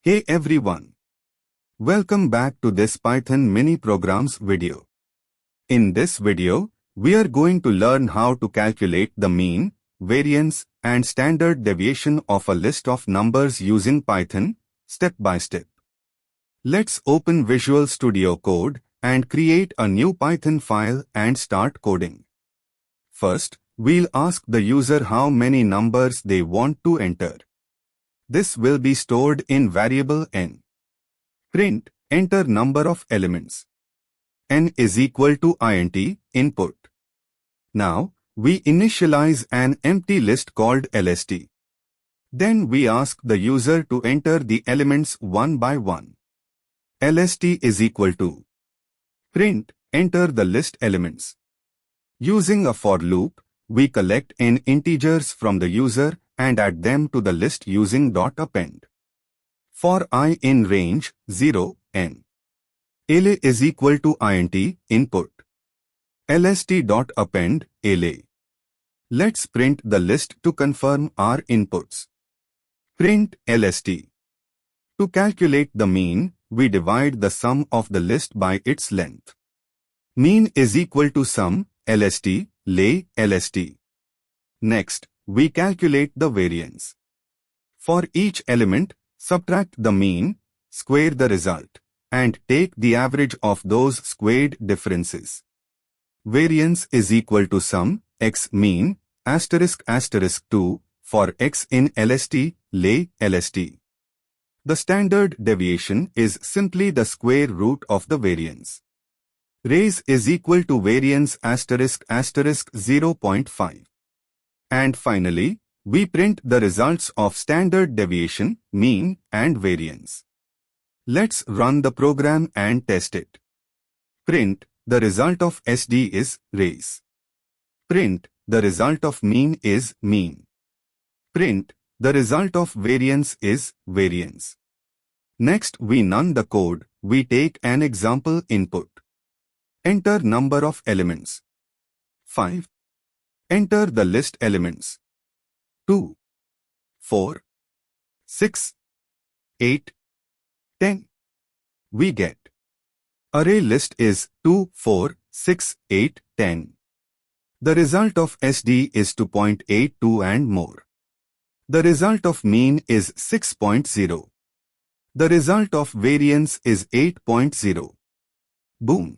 Hey everyone! Welcome back to this Python mini programs video. In this video, we are going to learn how to calculate the mean, variance, and standard deviation of a list of numbers using Python, step by step. Let's open Visual Studio Code and create a new Python file and start coding. First, we'll ask the user how many numbers they want to enter. This will be stored in variable n. Print, enter number of elements. N is equal to int, input. Now, we initialize an empty list called lst. Then we ask the user to enter the elements one by one. lst is equal to. Print, enter the list elements. Using a for loop, we collect n integers from the user and add them to the list using .append. For I in range 0, n. la is equal to int, input. lst.append, la. Let's print the list to confirm our inputs. Print lst. To calculate the mean, we divide the sum of the list by its length. Mean is equal to sum, lst, la, lst. Next, we calculate the variance. For each element, subtract the mean, square the result, and take the average of those squared differences. Variance is equal to sum, x mean, asterisk asterisk 2, for x in lst, la, lst. The standard deviation is simply the square root of the variance. Raise is equal to variance asterisk asterisk 0.5. And finally, we print the results of standard deviation, mean, and variance. Let's run the program and test it. Print, the result of SD is raise. Print, the result of mean is mean. Print, the result of variance is variance. Next, we run the code. We take an example input. Enter number of elements. 5. Enter the list elements. 2, 4, 6, 8, 10. We get. Array list is 2, 4, 6, 8, 10. The result of SD is 2.82 and more. The result of mean is 6.0. The result of variance is 8.0. Boom.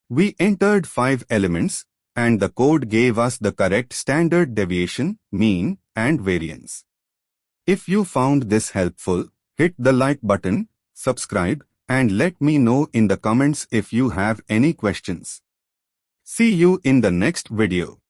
We entered 5 elements, and the code gave us the correct standard deviation, mean, and variance. If you found this helpful, hit the like button, subscribe, and let me know in the comments if you have any questions. See you in the next video.